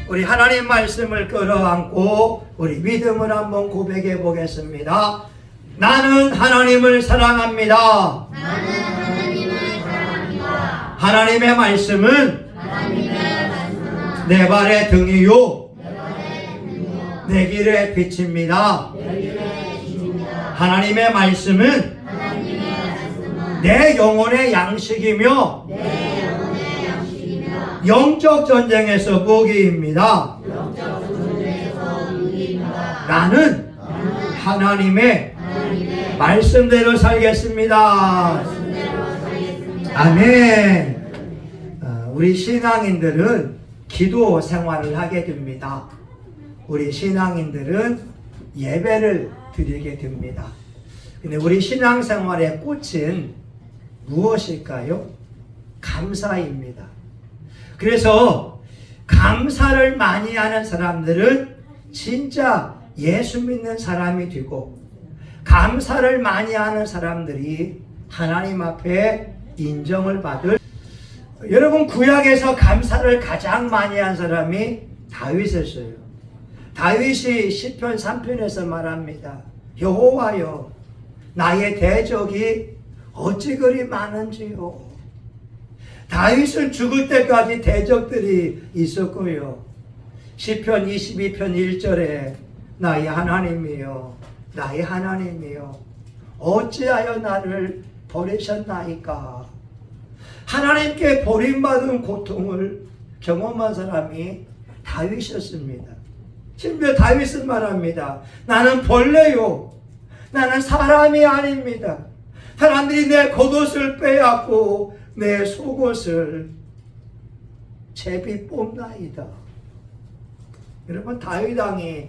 우리 하나님 말씀을 끌어안고 우리 믿음을 한번 고백해 보겠습니다. 나는 하나님을 사랑합니다. 하나님의 말씀은 내 발의 등이요 내 길의 빛입니다. 하나님의 말씀은 내 영혼의 양식이며 영적 전쟁에서 무기입니다. 나는 하나님의 말씀대로 살겠습니다. 아멘. 우리 신앙인들은 기도 생활을 하게 됩니다. 우리 신앙인들은 예배를 드리게 됩니다. 근데 우리 신앙생활의 꽃은 무엇일까요? 감사입니다. 그래서 감사를 많이 하는 사람들은 진짜 예수 믿는 사람이 되고, 감사를 많이 하는 사람들이 하나님 앞에 인정을 받을. 여러분, 구약에서 감사를 가장 많이 한 사람이 다윗이었어요. 다윗이 시편 3편에서 말합니다. 여호와여, 나의 대적이 어찌 그리 많은지요. 다윗은 죽을 때까지 대적들이 있었고요. 시편 22편 1절에 나의 하나님이여, 나의 하나님이여, 어찌하여 나를 버리셨나이까. 하나님께 버림받은 고통을 경험한 사람이 다윗이었습니다. 심지어 다윗은 말합니다. 나는 벌레요, 나는 사람이 아닙니다. 사람들이 내 겉옷을 빼앗고 내 속옷을 제비 뽑나이다. 여러분, 다윗 왕이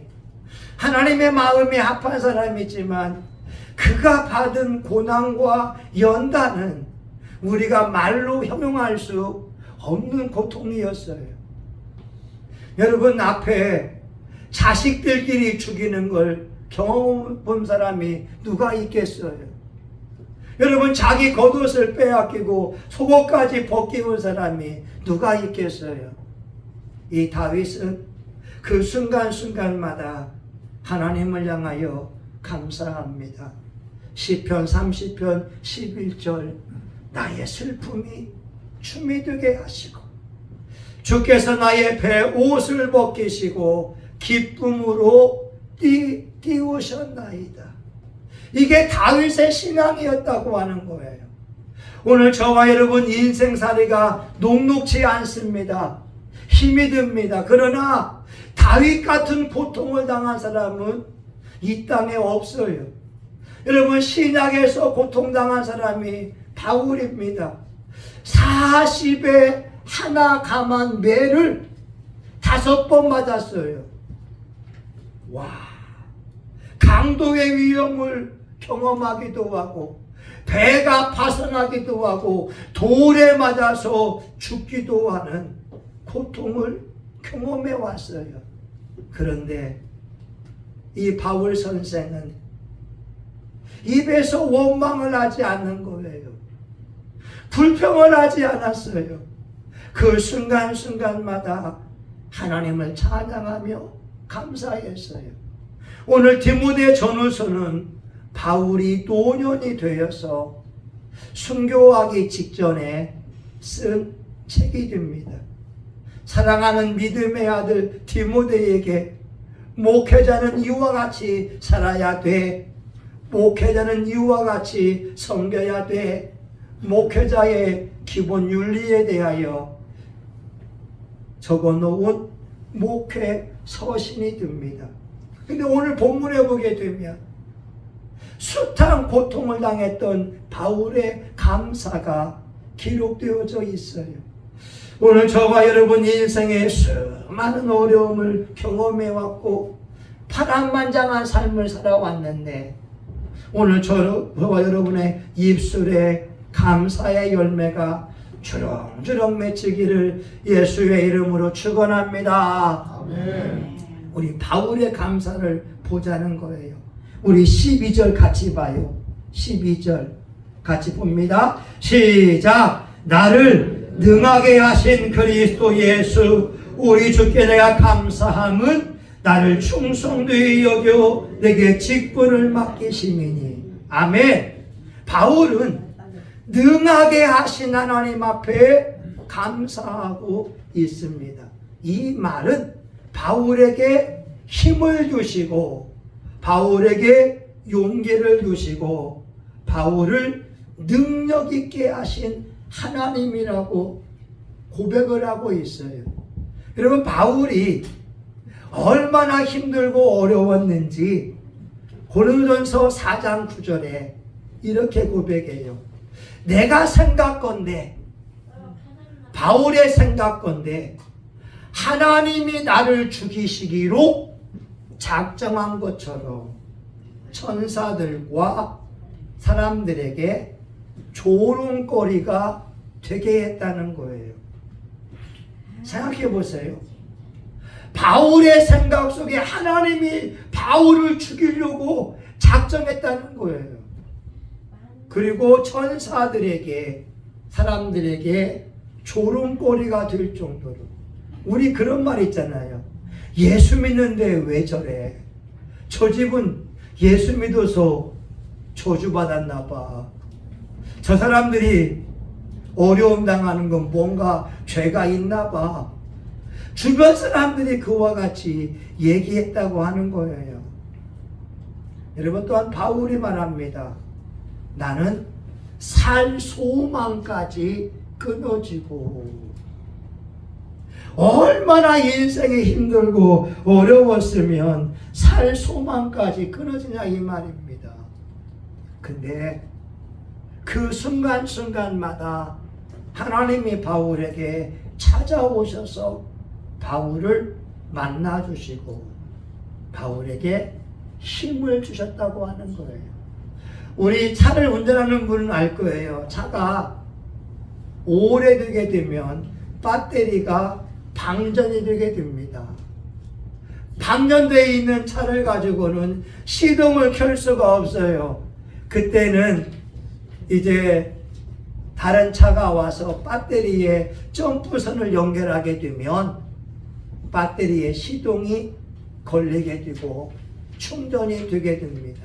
하나님의 마음에 합한 사람이지만 그가 받은 고난과 연단은 우리가 말로 형용할 수 없는 고통이었어요. 여러분, 앞에 자식들끼리 죽이는 걸 경험해 본 사람이 누가 있겠어요? 여러분, 자기 겉옷을 빼앗기고 속옷까지 벗기는 사람이 누가 있겠어요? 이 다윗은 그 순간순간마다 하나님을 향하여 감사합니다. 시편 30편 11절 나의 슬픔이 춤이 되게 하시고 주께서 나의 배 옷을 벗기시고 기쁨으로 띄우셨나이다. 이게 다윗의 신앙이었다고 하는 거예요. 오늘 저와 여러분 인생살이가 녹록지 않습니다. 힘이 듭니다. 그러나 다윗 같은 고통을 당한 사람은 이 땅에 없어요. 여러분, 신약에서 고통당한 사람이 바울입니다. 40에 하나 감한 매를 5번 맞았어요. 와, 강도의 위험을 경험하기도 하고 배가 파손하기도 하고 돌에 맞아서 죽기도 하는 고통을 경험해 왔어요. 그런데 이 바울 선생은 입에서 원망을 하지 않는 거예요. 불평을 하지 않았어요. 그 순간순간마다 하나님을 찬양하며 감사했어요. 오늘 디모데 전후서는 바울이 노년이 되어서 순교하기 직전에 쓴 책이 됩니다. 사랑하는 믿음의 아들 디모데에게 목회자는 이와 같이 살아야 돼. 목회자는 이와 같이 섬겨야 돼. 목회자의 기본 윤리에 대하여 적어놓은 목회 서신이 됩니다. 근데 오늘 본문에 보게 되면 숱한 고통을 당했던 바울의 감사가 기록되어져 있어요. 오늘 저와 여러분 인생에 수많은 어려움을 경험해왔고 파란만장한 삶을 살아왔는데 오늘 저와 여러분의 입술에 감사의 열매가 주렁주렁 맺히기를 예수의 이름으로 축원합니다. 아멘. 우리 바울의 감사를 보자는 거예요. 우리 12절 같이 봐요. 12절 같이 봅니다. 시작. 나를 능하게 하신 그리스도 예수 우리 주께 내가 감사함은 나를 충성되이 여겨 내게 직분을 맡기심이니. 아멘. 바울은 능하게 하신 하나님 앞에 감사하고 있습니다. 이 말은 바울에게 힘을 주시고 바울에게 용기를 주시고 바울을 능력 있게 하신 하나님이라고 고백을 하고 있어요. 여러분, 바울이 얼마나 힘들고 어려웠는지 고린도전서 4장 9절에 이렇게 고백해요. 내가 생각건대, 바울의 생각건대 하나님이 나를 죽이시기로 작정한 것처럼 천사들과 사람들에게 조롱거리가 되게 했다는 거예요. 생각해 보세요. 바울의 생각 속에 하나님이 바울을 죽이려고 작정했다는 거예요. 그리고 천사들에게, 사람들에게 조롱거리가 될 정도로. 우리 그런 말 있잖아요. 예수 믿는데 왜 저래? 저 집은 예수 믿어서 저주받았나 봐. 저 사람들이 어려움 당하는 건 뭔가 죄가 있나 봐. 주변 사람들이 그와 같이 얘기했다고 하는 거예요. 여러분, 또한 바울이 말합니다. 나는 살 소망까지 끊어지고. 얼마나 인생이 힘들고 어려웠으면 살 소망까지 끊어지냐 이 말입니다. 근데 그 순간순간마다 하나님이 바울에게 찾아오셔서 바울을 만나주시고 바울에게 힘을 주셨다고 하는 거예요. 우리 차를 운전하는 분은 알 거예요. 차가 오래되게 되면 배터리가 방전이 되게 됩니다. 방전되어 있는 차를 가지고는 시동을 켤 수가 없어요. 그때는 이제 다른 차가 와서 배터리에 점프선을 연결하게 되면 배터리에 시동이 걸리게 되고 충전이 되게 됩니다.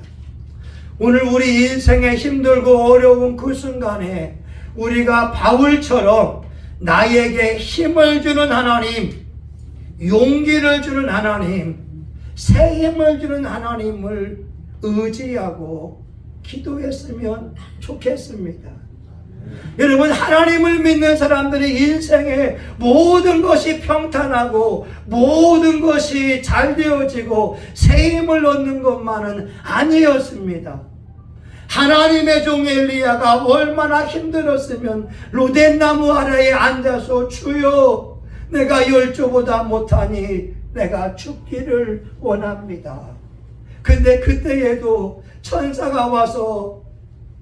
오늘 우리 인생에 힘들고 어려운 그 순간에 우리가 바울처럼 나에게 힘을 주는 하나님, 용기를 주는 하나님, 새 힘을 주는 하나님을 의지하고 기도했으면 좋겠습니다. 여러분, 하나님을 믿는 사람들이 인생의 모든 것이 평탄하고 모든 것이 잘 되어지고 새 힘을 얻는 것만은 아니었습니다. 하나님의 종 엘리야가 얼마나 힘들었으면 로댓나무 아래에 앉아서 주여 내가 열조보다 못하니 내가 죽기를 원합니다. 근데 그때에도 천사가 와서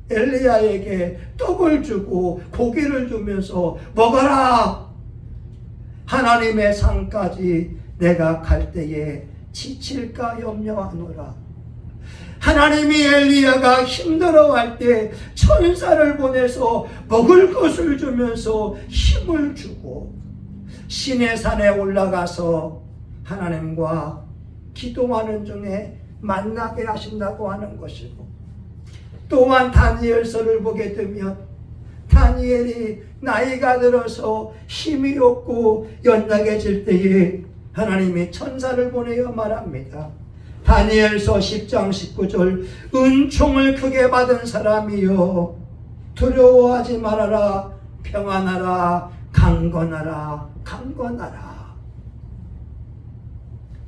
엘리야에게 떡을 주고 고기를 주면서 먹어라. 하나님의 상까지 내가 갈 때에 지칠까 염려하노라. 하나님이 엘리야가 힘들어할 때 천사를 보내서 먹을 것을 주면서 힘을 주고 시내 산에 올라가서 하나님과 기도하는 중에 만나게 하신다고 하는 것이고, 또한 다니엘서를 보게 되면 다니엘이 나이가 들어서 힘이 없고 연약해질 때에 하나님이 천사를 보내어 말합니다. 다니엘서 10장 19절 은총을 크게 받은 사람이여 두려워하지 말아라. 평안하라. 강건하라. 강건하라.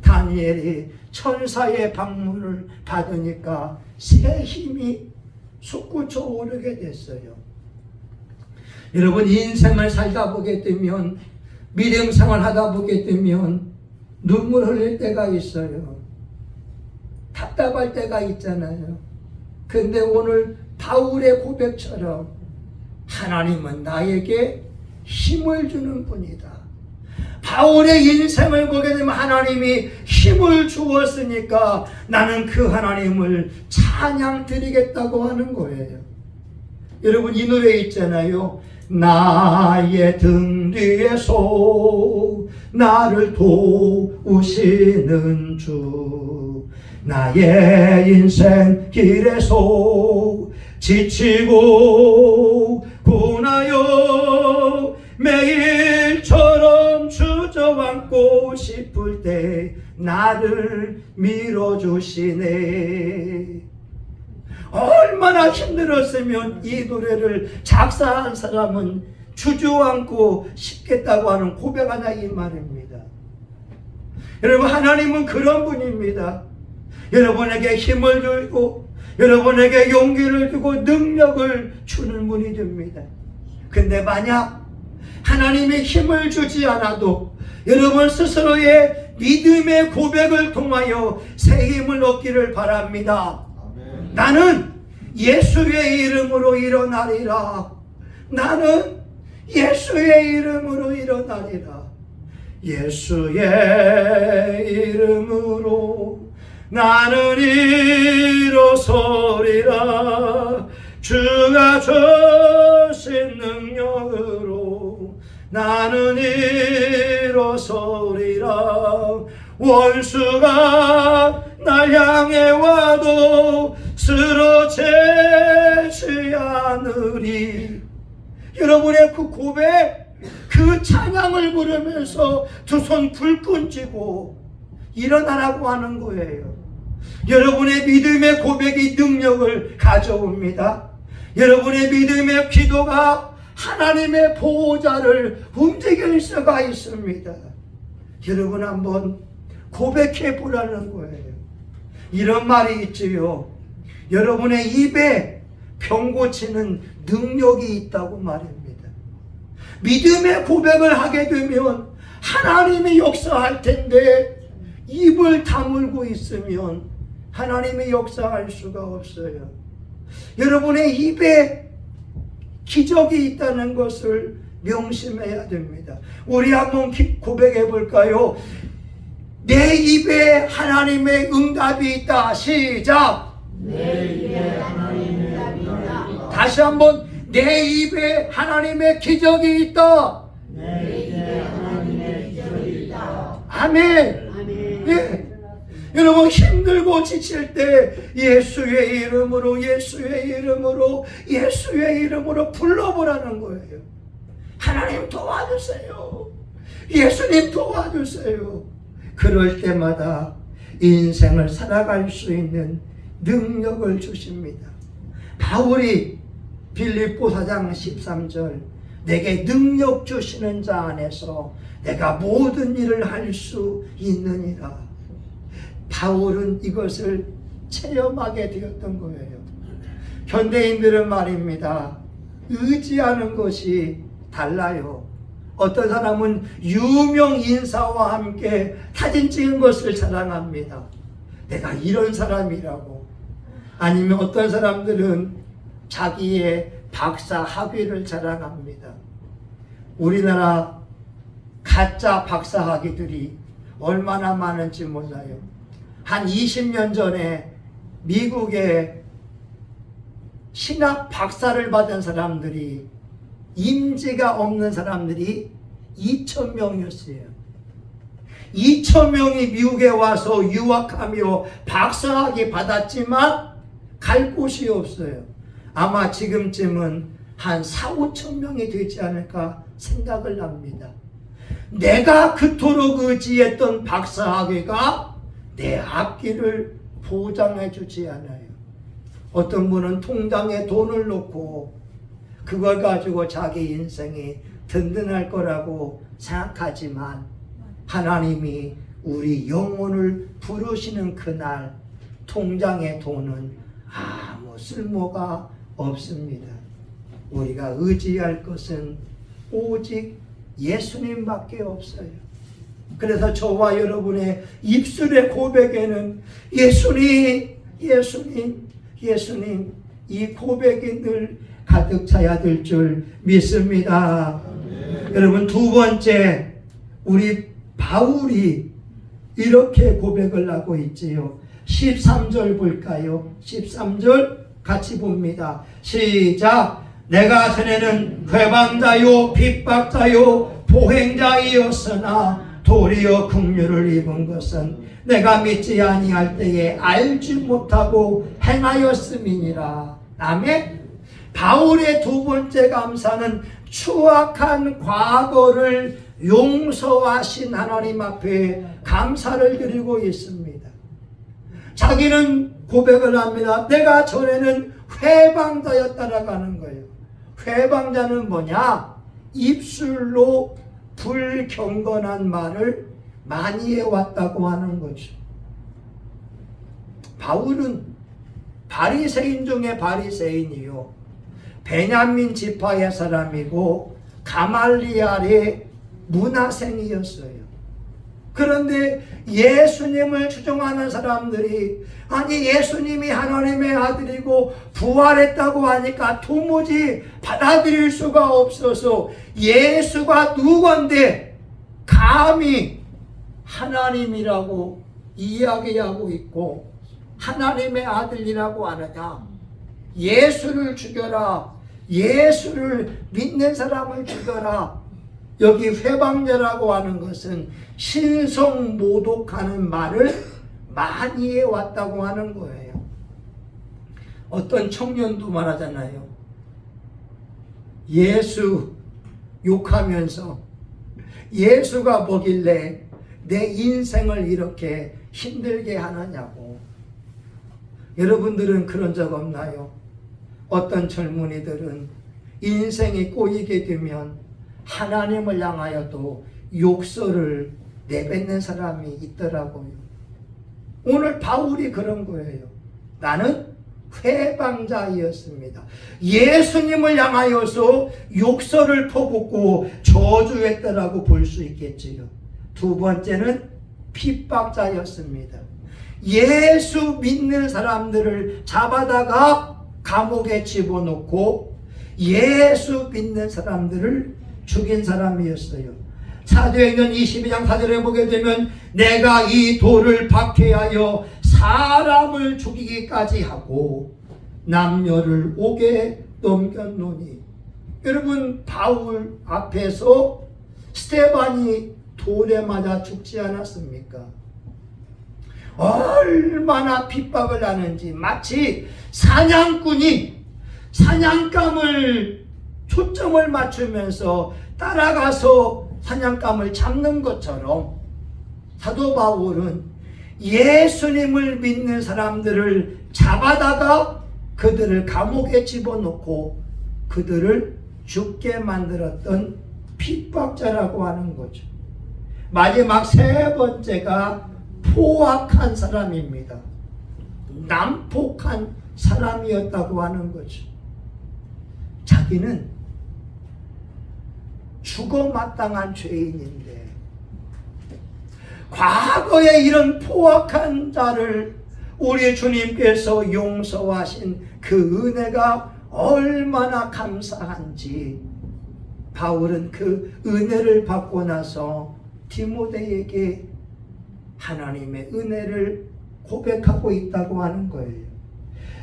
다니엘이 천사의 방문을 받으니까 새 힘이 솟구쳐 오르게 됐어요. 여러분, 인생을 살다 보게 되면, 믿음 생활 하다 보게 되면 눈물 흘릴 때가 있어요. 답답할 때가 있잖아요. 근데 오늘 바울의 고백처럼 하나님은 나에게 힘을 주는 분이다. 바울의 인생을 보게 되면 하나님이 힘을 주었으니까 나는 그 하나님을 찬양 드리겠다고 하는 거예요. 여러분, 이 노래 있잖아요. 나의 등 뒤에서 나를 도우시는 주, 나의 인생 길에서 지치고 고나여 매일처럼 주저앉고 싶을 때 나를 밀어주시네. 얼마나 힘들었으면 이 노래를 작사한 사람은 주저앉고 싶겠다고 하는 고백하나 이 말입니다. 여러분, 하나님은 그런 분입니다. 여러분에게 힘을 주고 여러분에게 용기를 주고 능력을 주는 분이 됩니다. 근데 만약 하나님이 힘을 주지 않아도 여러분 스스로의 믿음의 고백을 통하여 새 힘을 얻기를 바랍니다. 아멘. 나는 예수의 이름으로 일어나리라. 나는 예수의 이름으로 일어나리라. 예수의 이름으로 나는 일어서리라. 주가 주신 능력으로 나는 일어서리라. 원수가 날 향해 와도 쓰러지지 않으리. 여러분의 그 고백, 그 찬양을 부르면서 두 손 불끈 쥐고 일어나라고 하는 거예요. 여러분의 믿음의 고백이 능력을 가져옵니다. 여러분의 믿음의 기도가 하나님의 보호자를 움직일 수가 있습니다. 여러분 한번 고백해 보라는 거예요. 이런 말이 있지요. 여러분의 입에 병 고치는 능력이 있다고 말입니다. 믿음의 고백을 하게 되면 하나님이 역사할 텐데 입을 다물고 있으면 하나님이 역사할 수가 없어요. 여러분의 입에 기적이 있다는 것을 명심해야 됩니다. 우리 한번 고백해 볼까요? 내 입에 하나님의 응답이 있다. 시작. 내 입에 하나님의 응답이 있다. 다시 한번 내 입에 하나님의 기적이 있다. 내 입에 하나님의 기적이 있다. 아멘. 아멘. 예. 여러분 힘들고 지칠 때 예수의 이름으로 예수의 이름으로 예수의 이름으로 불러보라는 거예요. 하나님 도와주세요. 예수님 도와주세요. 그럴 때마다 인생을 살아갈 수 있는 능력을 주십니다. 바울이 빌립보 4장 13절 내게 능력 주시는 자 안에서 내가 모든 일을 할 수 있느니라. 바울은 이것을 체험하게 되었던 거예요. 현대인들은 말입니다. 의지하는 것이 달라요. 어떤 사람은 유명 인사와 함께 사진 찍은 것을 자랑합니다. 내가 이런 사람이라고. 아니면 어떤 사람들은 자기의 박사 학위를 자랑합니다. 우리나라 가짜 박사 학위들이 얼마나 많은지 몰라요. 한 20년 전에 미국의 신학 박사를 받은 사람들이 임지가 없는 사람들이 2,000명이었어요. 2,000명이 미국에 와서 유학하며 박사학위 받았지만 갈 곳이 없어요. 아마 지금쯤은 한 4,000~5,000 명이 되지 않을까 생각을 합니다. 내가 그토록 의지했던 박사학위가 내 앞길을 보장해 주지 않아요. 어떤 분은 통장에 돈을 넣고 그걸 가지고 자기 인생이 든든할 거라고 생각하지만 하나님이 우리 영혼을 부르시는 그날 통장의 돈은 아무 쓸모가 없습니다. 우리가 의지할 것은 오직 예수님밖에 없어요. 그래서 저와 여러분의 입술의 고백에는 예수님, 예수님, 예수님 이 고백이 늘 가득 차야 될 줄 믿습니다. 여러분 두 번째 우리 바울이 이렇게 고백을 하고 있지요. 13절 볼까요? 13절 같이 봅니다. 시작. 내가 전에는 회방자요 핍박자요 보행자이었으나 도리어 긍휼을 입은 것은 내가 믿지 아니할 때에 알지 못하고 행하였음이니라. 다음에 바울의 두 번째 감사는 추악한 과거를 용서하신 하나님 앞에 감사를 드리고 있습니다. 자기는 고백을 합니다. 내가 전에는 회방자였다라고 하는 거예요. 회방자는 뭐냐? 입술로 불경건한 말을 많이 해왔다고 하는 거죠. 바울은 바리새인 중에 바리새인이요, 베냐민 지파의 사람이고 가말리알의 문화생이었어요. 그런데 예수님을 추종하는 사람들이 아니 예수님이 하나님의 아들이고 부활했다고 하니까 도무지 받아들일 수가 없어서 예수가 누구인데 감히 하나님이라고 이야기하고 있고 하나님의 아들이라고 하느냐, 예수를 죽여라, 예수를 믿는 사람을 죽여라. 여기 회방자라고 하는 것은 신성모독하는 말을 많이 해왔다고 하는 거예요. 어떤 청년도 말하잖아요. 예수 욕하면서 예수가 뭐길래 내 인생을 이렇게 힘들게 하느냐고. 여러분들은 그런 적 없나요? 어떤 젊은이들은 인생이 꼬이게 되면 하나님을 향하여도 욕설을 내뱉는 사람이 있더라고요. 오늘 바울이 그런 거예요. 나는 회방자이었습니다. 예수님을 향하여서 욕설을 퍼붓고 저주했다라고 볼 수 있겠지요. 두 번째는 핍박자였습니다. 예수 믿는 사람들을 잡아다가 감옥에 집어넣고 예수 믿는 사람들을 죽인 사람이었어요. 사도행전 22장 4절에 보게 되면 내가 이 돌을 박해하여 사람을 죽이기까지 하고 남녀를 옥에 넘겼노니. 여러분, 바울 앞에서 스데반이 돌에 맞아 죽지 않았습니까? 얼마나 핍박을 하는지. 마치 사냥꾼이 사냥감을 초점을 맞추면서 따라가서 사냥감을 잡는 것처럼 사도 바울은 예수님을 믿는 사람들을 잡아다가 그들을 감옥에 집어넣고 그들을 죽게 만들었던 핍박자라고 하는 거죠. 마지막 세 번째가 포악한 사람입니다. 난폭한 사람이었다고 하는 거죠. 자기는 죽어마땅한 죄인인데 과거에 이런 포악한 자를 우리 주님께서 용서하신 그 은혜가 얼마나 감사한지 바울은 그 은혜를 받고 나서 디모데에게 하나님의 은혜를 고백하고 있다고 하는 거예요.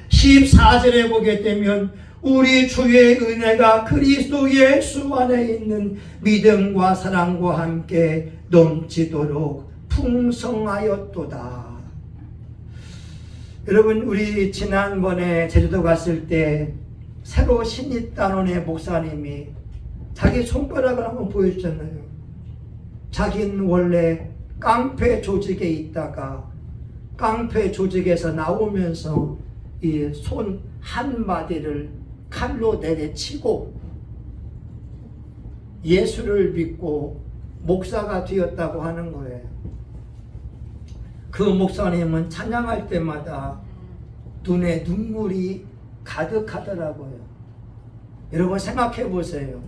14절에 보게 되면 우리 주의 은혜가 그리스도 예수 안에 있는 믿음과 사랑과 함께 넘치도록 풍성하였도다. 여러분, 우리 지난번에 제주도 갔을 때 새로 신입단원의 목사님이 자기 손가락을 한번 보여주잖아요. 자기는 원래 깡패 조직에 있다가 깡패 조직에서 나오면서 이 손 한마디를 칼로 내려치고 예수를 믿고 목사가 되었다고 하는 거예요. 그 목사님은 찬양할 때마다 눈에 눈물이 가득하더라고요. 여러분 생각해 보세요.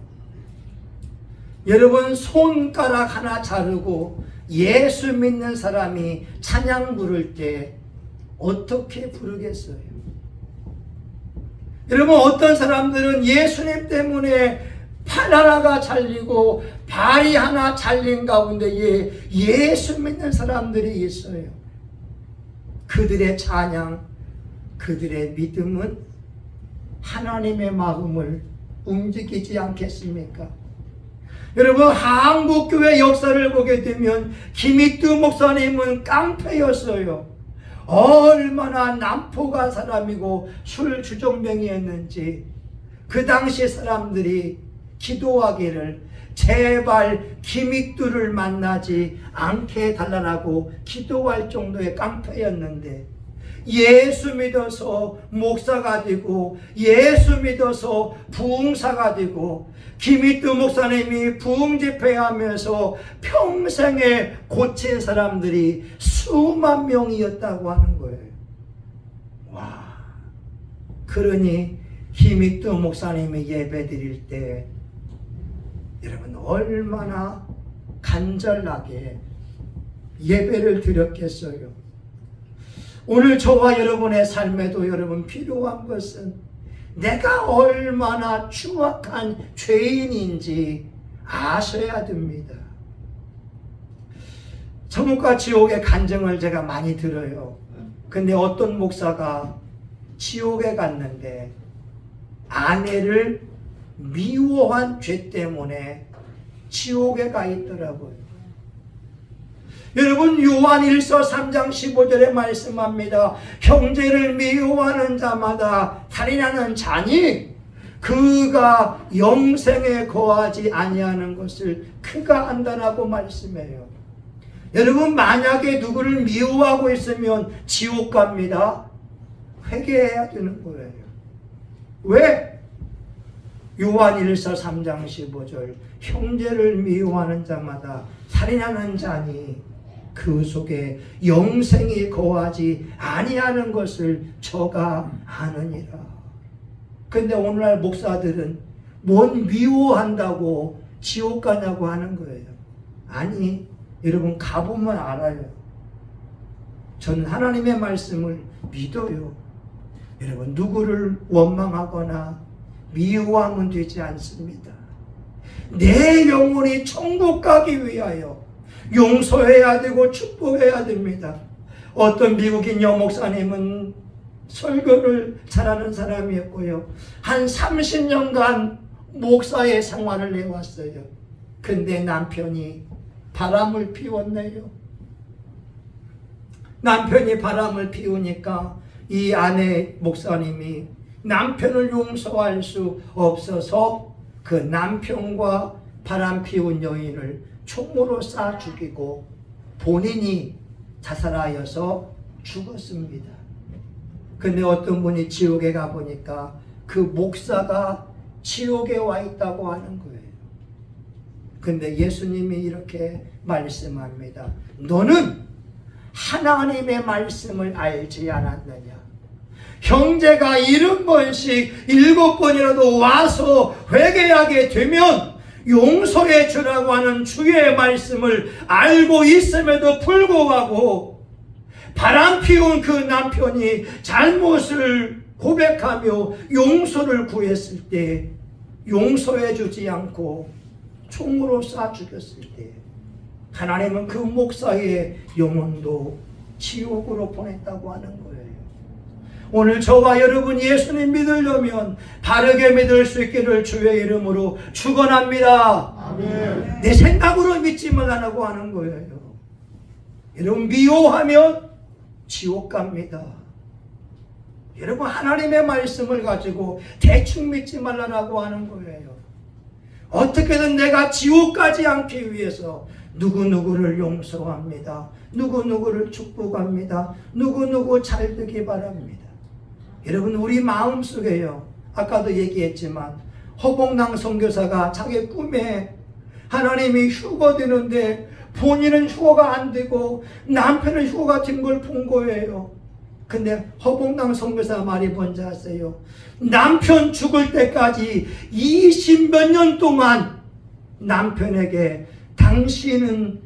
여러분 손가락 하나 자르고 예수 믿는 사람이 찬양 부를 때 어떻게 부르겠어요? 여러분, 어떤 사람들은 예수님 때문에 팔 하나가 잘리고 발이 하나 잘린 가운데에 예수 믿는 사람들이 있어요. 그들의 찬양, 그들의 믿음은 하나님의 마음을 움직이지 않겠습니까? 여러분, 한국교회 역사를 보게 되면 김익두 목사님은 깡패였어요. 얼마나 남포가 사람이고 술 주정뱅이였는지 그 당시 사람들이 기도하기를 제발 김익두를 만나지 않게 해달라고 기도할 정도의 깡패였는데, 예수 믿어서 목사가 되고 예수 믿어서 부흥사가 되고 김익두 목사님이 부흥 집회하면서 평생에 고친 사람들이 수만 명이었다고 하는 거예요. 와, 그러니 김익두 목사님이 예배 드릴 때 여러분 얼마나 간절하게 예배를 드렸겠어요. 오늘 저와 여러분의 삶에도 여러분 필요한 것은 내가 얼마나 추악한 죄인인지 아셔야 됩니다. 천국과 지옥의 간증을 제가 많이 들어요. 근데 어떤 목사가 지옥에 갔는데 아내를 미워한 죄 때문에 지옥에 가 있더라고요. 여러분, 요한일서 3장 15절에 말씀합니다. 형제를 미워하는 자마다 살인하는 자니 그가 영생에 거하지 아니하는 것을 그가 안다라고 말씀해요. 여러분, 만약에 누구를 미워하고 있으면 지옥 갑니다. 회개해야 되는 거예요. 왜? 요한일서 3장 15절 형제를 미워하는 자마다 살인하는 자니 그 속에 영생이 거하지 아니하는 것을 저가 아느니라. 근데 오늘날 목사들은 뭔 미워한다고 지옥 가냐고 하는 거예요. 아니, 여러분 가보면 알아요. 저는 하나님의 말씀을 믿어요. 여러분, 누구를 원망하거나 미워하면 되지 않습니다. 내 영혼이 천국 가기 위하여 용서해야 되고 축복해야 됩니다. 어떤 미국인 여목사님은 설교를 잘하는 사람이었고요. 한 30년간 목사의 생활을 해왔어요. 근데 남편이 바람을 피웠네요. 남편이 바람을 피우니까 이 아내 목사님이 남편을 용서할 수 없어서 그 남편과 바람 피운 여인을 총으로 쏴 죽이고 본인이 자살하여서 죽었습니다. 근데 어떤 분이 지옥에 가보니까 그 목사가 지옥에 와 있다고 하는 거예요. 근데 예수님이 이렇게 말씀합니다. 너는 하나님의 말씀을 알지 않았느냐? 형제가 70번씩 7번이라도 와서 회개하게 되면 용서해 주라고 하는 주의 말씀을 알고 있음에도 불구하고 바람 피운 그 남편이 잘못을 고백하며 용서를 구했을 때 용서해 주지 않고 총으로 쏴 죽였을 때 하나님은 그 목사의 영혼도 지옥으로 보냈다고 하는 거예요. 오늘 저와 여러분 예수님 믿으려면 바르게 믿을 수 있기를 주의 이름으로 축원합니다. 아멘. 내 생각으로 믿지 말라고 하는 거예요. 여러분, 미워하면 지옥 갑니다. 여러분, 하나님의 말씀을 가지고 대충 믿지 말라고 하는 거예요. 어떻게든 내가 지옥 가지 않기 위해서 누구누구를 용서합니다. 누구누구를 축복합니다. 누구누구 잘 되기 바랍니다. 여러분, 우리 마음속에요, 아까도 얘기했지만 허봉랑 선교사가 자기 꿈에 하나님이 휴거 되는데 본인은 휴거가 안 되고 남편은 휴거가 된 걸 본 거예요. 근데 허봉랑 선교사 말이 뭔지 아세요? 남편 죽을 때까지 20몇 년 동안 남편에게 당신은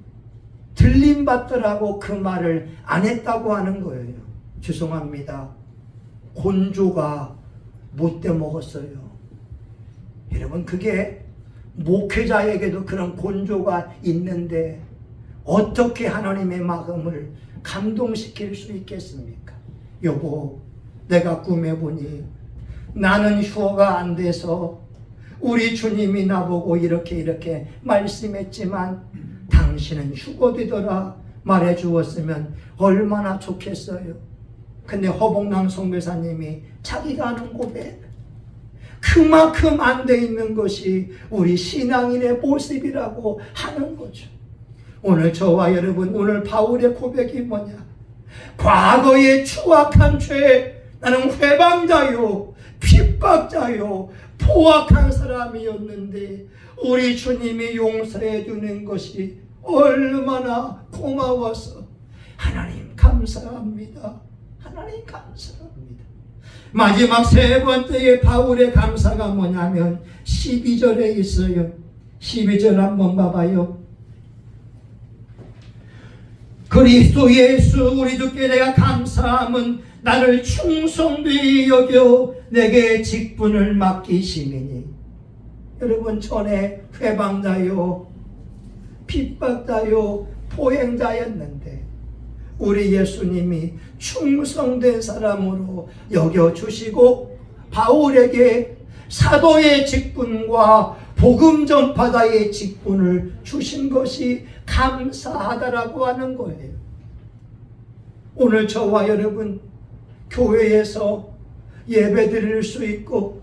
들림받더라고 그 말을 안 했다고 하는 거예요. 죄송합니다. 곤조가 못돼 먹었어요. 여러분, 그게 목회자에게도 그런 곤조가 있는데 어떻게 하나님의 마음을 감동시킬 수 있겠습니까? 여보, 내가 꿈에 보니 나는 휴어가 안 돼서 우리 주님이 나보고 이렇게 말씀했지만 당신은 휴거되더라 말해 주었으면 얼마나 좋겠어요. 근데 허봉남 선교사님이 자기가 하는 고백, 그만큼 안 돼 있는 것이 우리 신앙인의 모습이라고 하는 거죠. 오늘 저와 여러분, 오늘 바울의 고백이 뭐냐? 과거의 추악한 죄, 나는 회방자요, 핍박자요, 포악한 사람이었는데 우리 주님이 용서해 주는 것이 얼마나 고마워서 하나님 감사합니다. 하나님 감사합니다. 마지막 세 번째의 바울의 감사가 뭐냐면 12절에 있어요. 12절 한번 봐봐요. 그리스도 예수 우리 주께 내가 감사함은 나를 충성되이 여겨 내게 직분을 맡기심이니. 여러분, 전에 회방자요, 핍박자요, 포행자였는데 우리 예수님이 충성된 사람으로 여겨주시고 바울에게 사도의 직분과 복음 전파자의 직분을 주신 것이 감사하다라고 하는 거예요. 오늘 저와 여러분, 교회에서 예배 드릴 수 있고,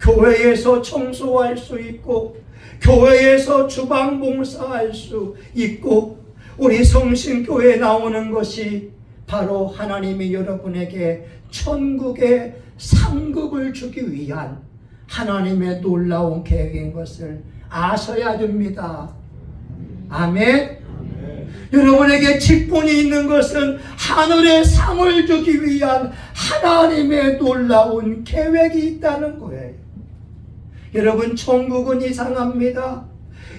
교회에서 청소할 수 있고, 교회에서 주방 봉사할 수 있고, 우리 성신교회에 나오는 것이 바로 하나님이 여러분에게 천국의 상급을 주기 위한 하나님의 놀라운 계획인 것을 아셔야 됩니다. 아멘. 여러분에게 직분이 있는 것은 하늘의 상을 주기 위한 하나님의 놀라운 계획이 있다는 거예요. 여러분, 천국은 이상합니다.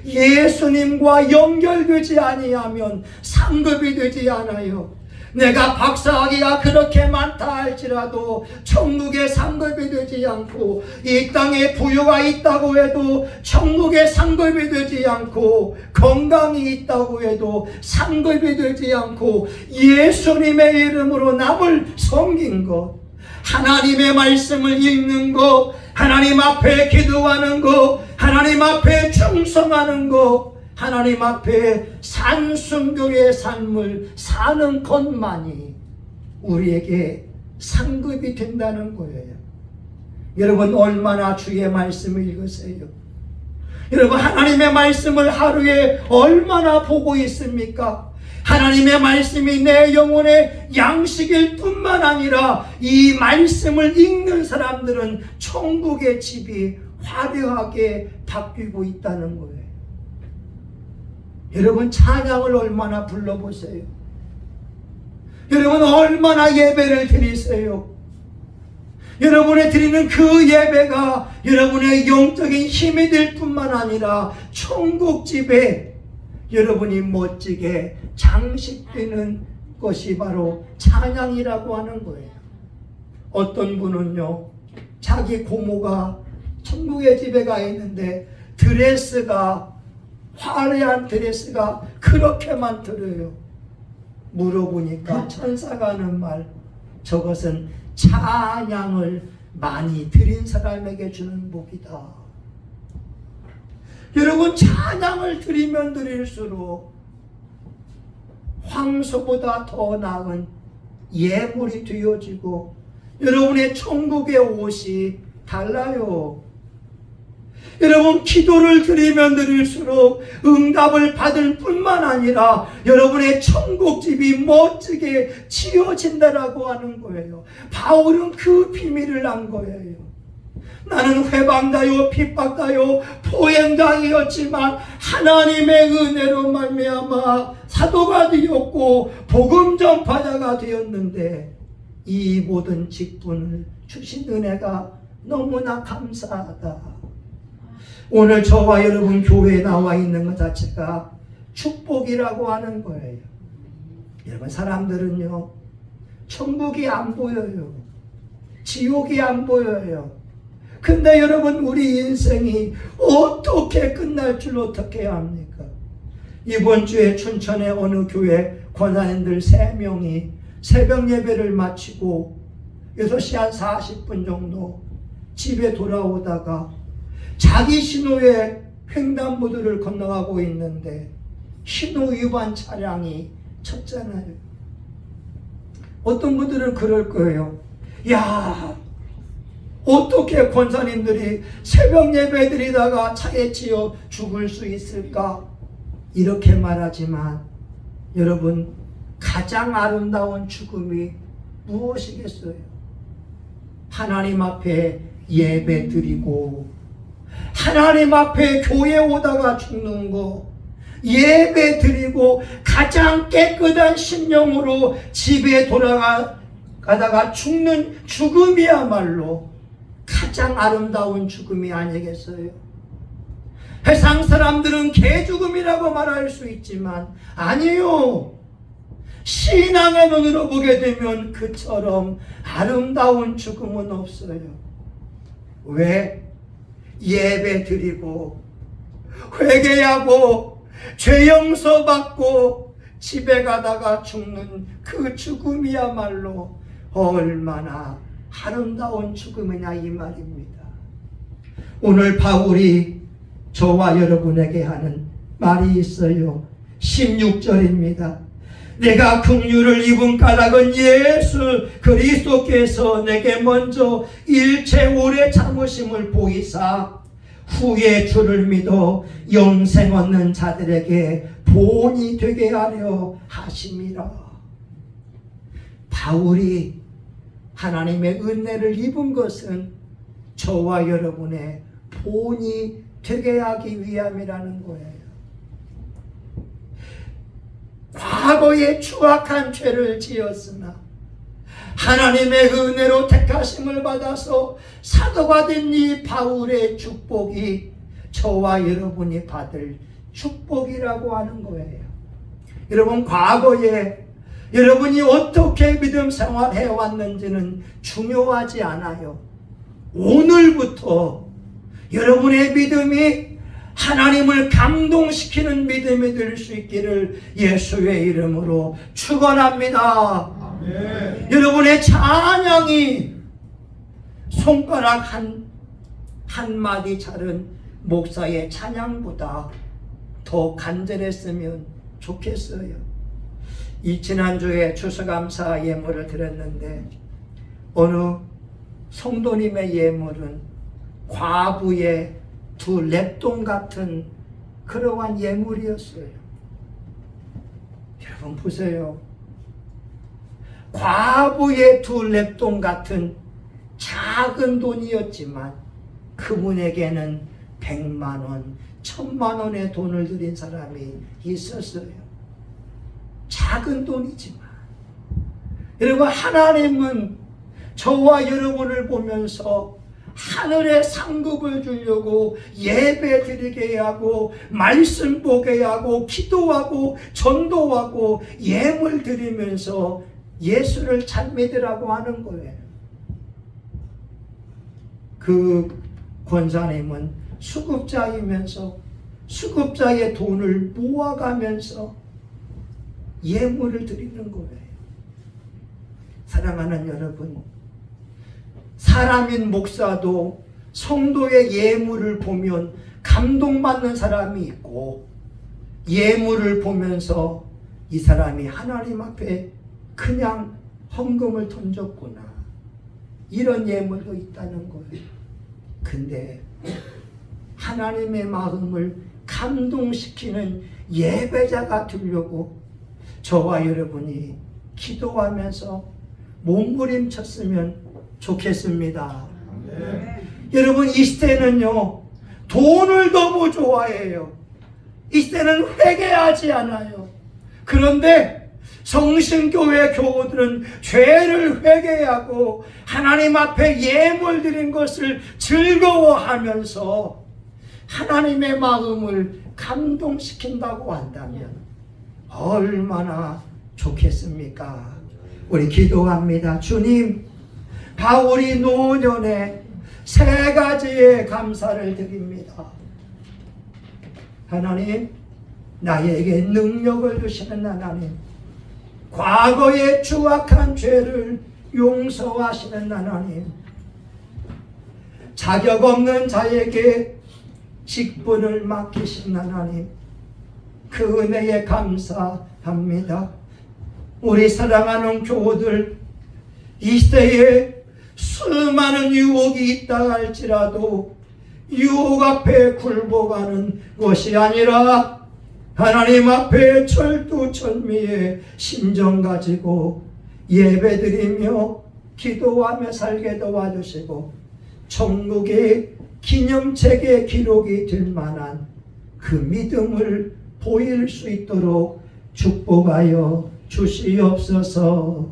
예수님과 연결되지 아니하면 상급이 되지 않아요. 내가 박사학위가 그렇게 많다 할지라도 천국의 상급이 되지 않고, 이 땅에 부유가 있다고 해도 천국의 상급이 되지 않고, 건강이 있다고 해도 상급이 되지 않고, 예수님의 이름으로 남을 섬긴 것, 하나님의 말씀을 읽는 것, 하나님 앞에 기도하는 것, 하나님 앞에 충성하는 것, 하나님 앞에 산순교의 삶을 사는 것만이 우리에게 상급이 된다는 거예요. 여러분, 얼마나 주의 말씀을 읽으세요? 여러분, 하나님의 말씀을 하루에 얼마나 보고 있습니까? 하나님의 말씀이 내 영혼의 양식일 뿐만 아니라 이 말씀을 읽는 사람들은 천국의 집이 화려하게 바뀌고 있다는 거예요. 여러분, 찬양을 얼마나 불러보세요. 여러분, 얼마나 예배를 드리세요. 여러분의 드리는 그 예배가 여러분의 영적인 힘이 될 뿐만 아니라 천국집에 여러분이 멋지게 장식되는 것이 바로 찬양이라고 하는 거예요. 어떤 분은요, 자기 고모가 천국의 집에 가 있는데 드레스가, 화려한 드레스가 그렇게만 들어요. 물어보니까 천사가 하는 말, 저것은 찬양을 많이 드린 사람에게 주는 복이다. 여러분, 찬양을 드리면 드릴수록 황소보다 더 나은 예물이 되어지고 여러분의 천국의 옷이 달라요. 여러분, 기도를 드리면 드릴수록 응답을 받을 뿐만 아니라 여러분의 천국집이 멋지게 지어진다라고 하는 거예요. 바울은 그 비밀을 안 거예요. 나는 회방자요, 핍박자요, 포행자이었지만 하나님의 은혜로 말미암아 사도가 되었고 복음 전파자가 되었는데 이 모든 직분을 주신 은혜가 너무나 감사하다. 오늘 저와 여러분 교회에 나와 있는 것 자체가 축복이라고 하는 거예요. 여러분, 사람들은요, 천국이 안 보여요. 지옥이 안 보여요. 근데 여러분, 우리 인생이 어떻게 끝날 줄 어떻게 합니까? 이번 주에 춘천의 어느 교회 권사님들 3명이 새벽 예배를 마치고 6시 한 40분 정도 집에 돌아오다가 자기 신호에 횡단보도를 건너가고 있는데 신호 위반 차량이 쳤잖아요. 어떤 분들은 그럴 거예요. 야, 어떻게 권사님들이 새벽 예배 드리다가 차에 치여 죽을 수 있을까? 이렇게 말하지만 여러분, 가장 아름다운 죽음이 무엇이겠어요? 하나님 앞에 예배 드리고 하나님 앞에 교회 오다가 죽는 거, 예배 드리고 가장 깨끗한 심령으로 집에 돌아가다가 죽는 죽음이야말로 가장 아름다운 죽음이 아니겠어요? 세상 사람들은 개죽음이라고 말할 수 있지만 아니요. 신앙의 눈으로 보게 되면 그처럼 아름다운 죽음은 없어요. 왜? 예배 드리고 회개하고 죄 용서 받고 집에 가다가 죽는 그 죽음이야말로 얼마나 아름다운 죽음이냐 이 말입니다. 오늘 바울이 저와 여러분에게 하는 말이 있어요. 16절입니다. 내가 긍휼을 입은 까닭은 예수 그리스도께서 내게 먼저 일체 오래 참으심을 보이사 후에 주를 믿어 영생 얻는 자들에게 본이 되게 하려 하심이라. 바울이 하나님의 은혜를 입은 것은 저와 여러분의 본이 되게 하기 위함이라는 거예요. 과거에 추악한 죄를 지었으나 하나님의 은혜로 택하심을 받아서 사도받은 이 바울의 축복이 저와 여러분이 받을 축복이라고 하는 거예요. 여러분, 과거에 여러분이 어떻게 믿음 생활해 왔는지는 중요하지 않아요. 오늘부터 여러분의 믿음이 하나님을 감동시키는 믿음이 될 수 있기를 예수의 이름으로 축원합니다. 아멘. 여러분의 찬양이 손가락 한 마디 자른 목사의 찬양보다 더 간절했으면 좋겠어요. 이 지난주에 추수감사 예물을 드렸는데 어느 성도님의 예물은 과부의 두 랩돈 같은 그러한 예물이었어요. 여러분 보세요. 과부의 두 랩돈 같은 작은 돈이었지만 그분에게는 100만 원, 1000만 원의 돈을 드린 사람이 있었어요. 작은 돈이지만 여러분, 하나님은 저와 여러분을 보면서 하늘의 상급을 주려고 예배 드리게 하고 말씀 보게 하고 기도하고 전도하고 예물 드리면서 예수를 잘 믿으라고 하는 거예요. 그 권사님은 수급자이면서 수급자의 돈을 모아가면서 예물을 드리는 거예요. 사랑하는 여러분, 사람인 목사도 성도의 예물을 보면 감동받는 사람이 있고 예물을 보면서 이 사람이 하나님 앞에 그냥 헌금을 던졌구나, 이런 예물도 있다는 거예요. 근데 하나님의 마음을 감동시키는 예배자가 되려고 저와 여러분이 기도하면서 몸부림쳤으면 좋겠습니다. 네. 여러분, 이 시대는요 돈을 너무 좋아해요. 이 시대는 회개하지 않아요. 그런데 성신교회 교우들은 죄를 회개하고 하나님 앞에 예물 드린 것을 즐거워하면서 하나님의 마음을 감동시킨다고 한다면 얼마나 좋겠습니까? 우리 기도합니다. 주님, 바울이 노년에 3가지의 감사를 드립니다. 하나님, 나에게 능력을 주시는 하나님, 과거의 추악한 죄를 용서하시는 하나님, 자격 없는 자에게 직분을 맡기신 하나님, 그 은혜에 감사합니다. 우리 사랑하는 교우들, 이 시대에 수많은 유혹이 있다 할지라도 유혹 앞에 굴복하는 것이 아니라 하나님 앞에 철두철미의 심정 가지고 예배드리며 기도하며 살게 도와주시고 천국의 기념책에 기록이 될 만한 그 믿음을 보일 수 있도록 축복하여 주시옵소서.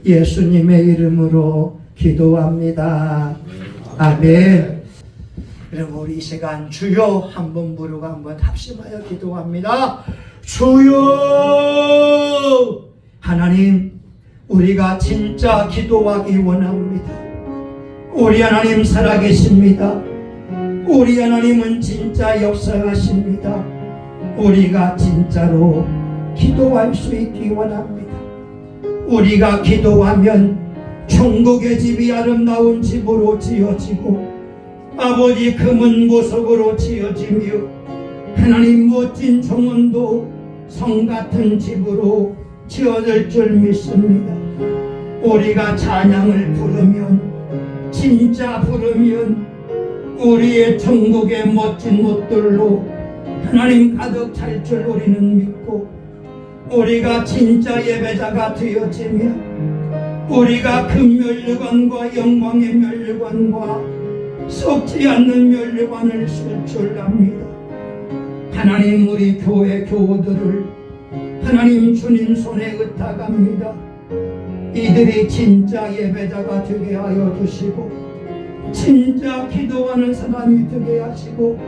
예수님의 이름으로 기도합니다. 아멘. 그럼 우리 이 시간 주여 한번 부르고 한번 합심하여 기도합니다. 주여! 하나님, 우리가 진짜 기도하기 원합니다. 우리 하나님 살아계십니다. 우리 하나님은 진짜 역사하십니다. 우리가 진짜로 기도할 수 있기 원합니다. 우리가 기도하면 천국의 집이 아름다운 집으로 지어지고 아버지 금은 보석으로 지어지며 하나님 멋진 정원도 성같은 집으로 지어질 줄 믿습니다. 우리가 찬양을 부르면, 진짜 부르면 우리의 천국의 멋진 옷들로 하나님 가득 찰 줄 우리는 믿고, 우리가 진짜 예배자가 되어지면 우리가 그 면류관과 영광의 면류관과 썩지 않는 면류관을 쓸 줄 압니다. 하나님, 우리 교회 교우들을 하나님 주님 손에 의탁합니다. 이들이 진짜 예배자가 되게 하여 주시고, 진짜 기도하는 사람이 되게 하시고,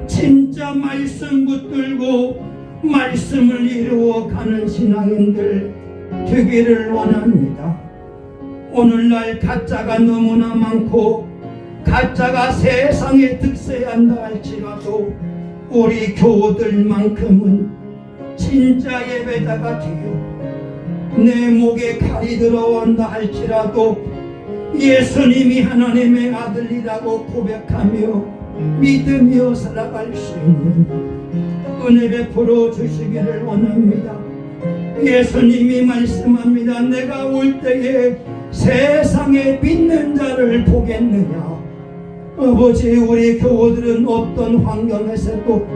진짜 말씀 붙들고 말씀을 이루어가는 신앙인들 되기를 원합니다. 오늘날 가짜가 너무나 많고 가짜가 세상에 득세한다 할지라도 우리 교우들만큼은 진짜 예배자가 되어 내 목에 칼이 들어온다 할지라도 예수님이 하나님의 아들이라고 고백하며 믿으며 살아갈 수 있는 은혜 베풀어 주시기를 원합니다. 예수님이 말씀합니다. 내가 올 때에 세상에 믿는 자를 보겠느냐. 아버지, 우리 교우들은 어떤 환경에서도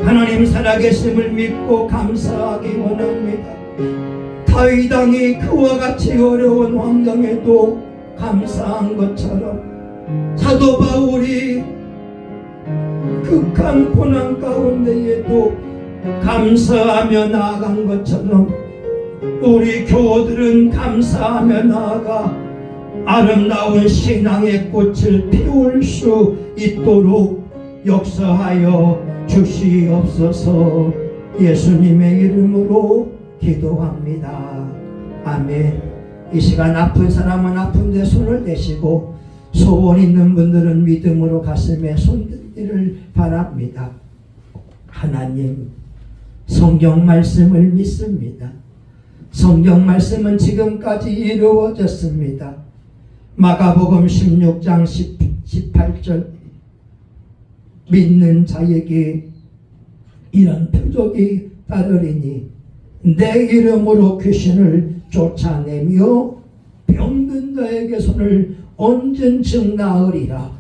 하나님 살아계심을 믿고 감사하기 원합니다. 다윗 왕이 그와 같이 어려운 환경에도 감사한 것처럼 사도 바울이 극한 고난 가운데에도 감사하며 나아간 것처럼 우리 교우들은 감사하며 나아가 아름다운 신앙의 꽃을 피울 수 있도록 역사하여 주시옵소서. 예수님의 이름으로 기도합니다. 아멘. 이 시간 아픈 사람은 아픈데 손을 대시고 소원 있는 분들은 믿음으로 가슴에 손들기를 바랍니다. 하나님, 성경 말씀을 믿습니다. 성경 말씀은 지금까지 이루어졌습니다. 마가복음 16장 18절 믿는 자에게 이런 표적이 따르리니 내 이름으로 귀신을 쫓아내며 병든 자에게 손을 얹은 즉 나으리라.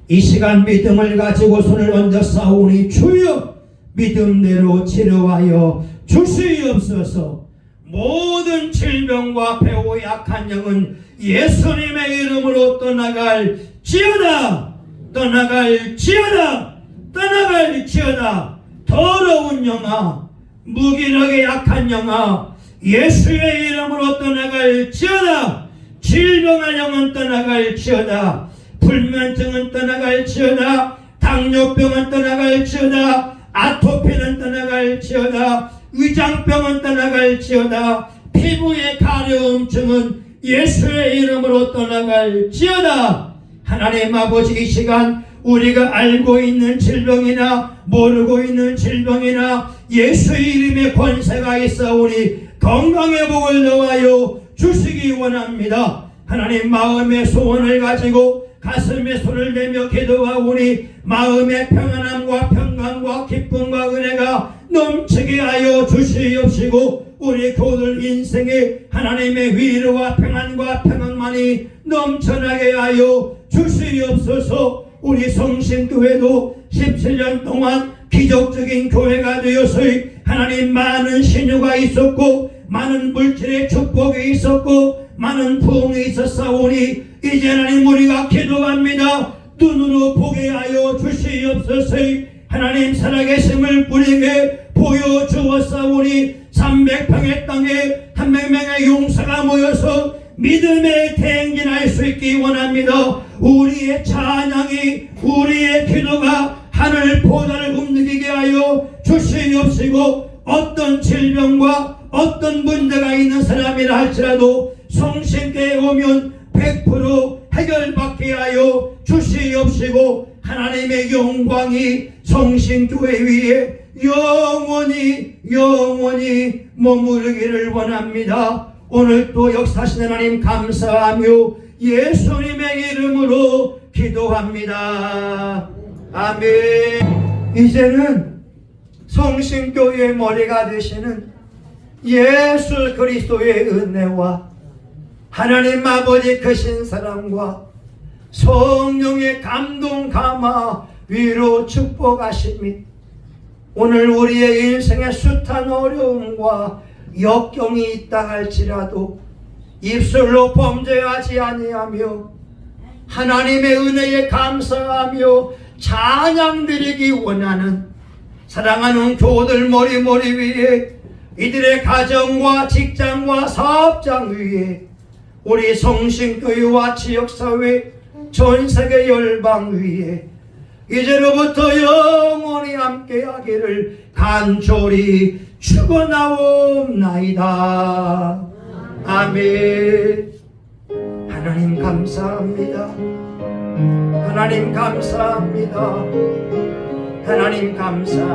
이 시간 믿음을 가지고 손을 얹어 싸우니 주여 믿음대로 치료하여 주시옵소서. 모든 질병과 배우 약한 영은 예수님의 이름으로 떠나갈지어다. 떠나갈지어다. 떠나갈지어다. 더러운 영아, 무기력에 약한 영아, 예수의 이름으로 떠나갈지어다. 질병의 영은 떠나갈지어다. 불면증은 떠나갈지어다. 당뇨병은 떠나갈지어다. 아토피는 떠나갈지어다. 위장병은 떠나갈지어다. 피부의 가려움증은 예수의 이름으로 떠나갈지어다. 하나님 아버지, 이 시간 우리가 알고 있는 질병이나 모르고 있는 질병이나 예수 이름의 권세가 있사오니 건강의 복을 더하여 주시기 원합니다. 하나님, 마음의 소원을 가지고 가슴에 손을 대며 기도하오니 마음의 평안함과 평강과 기쁨과 은혜가 넘치게 하여 주시옵시고 우리 교우들 인생에 하나님의 위로와 평안과 평강만이 넘쳐나게 하여 주시옵소서. 우리 성신교회도 17년 동안 기적적인 교회가 되어서 하나님 많은 신유가 있었고 많은 물질의 축복이 있었고 많은 부흥이 있었사오니 이제 하나님 우리가 기도합니다. 눈으로 보게 하여 주시옵소서. 하나님 살아계심을 우리에게 보여주었사오니 300평의 땅에 300명의 용사가 모여서 믿음에 행진할 수 있기 원합니다. 우리의 찬양이 우리의 기도가 하늘 보좌를 움직이게 하여 주시옵시고 어떤 질병과 어떤 문제가 있는 사람이라 할지라도 성신교회에 오면 100% 해결받게 하여 주시옵시고 하나님의 영광이 성신교회 위에 영원히 머무르기를 원합니다. 오늘 또 역사하시는 하나님 감사하며 예수님의 이름으로 기도합니다. 아멘. 이제는 성신교회의 머리가 되시는 예수 그리스도의 은혜와 하나님 아버지 크신 사랑과 성령의 감동 감화 위로 축복하심이 오늘 우리의 인생에 숱한 어려움과 역경이 있다 할지라도 입술로 범죄하지 아니하며 하나님의 은혜에 감사하며 찬양드리기 원하는 사랑하는 교우들 머리 위에 이들의 가정과 직장과 사업장 위에 우리 성신교회와 지역사회 전세계 열방 위에 이제로부터 영원히 함께하기를 간절히 축원하옵나이다. 아멘. 하나님 감사합니다. 하나님 감사합니다. 하나님 감사합니다.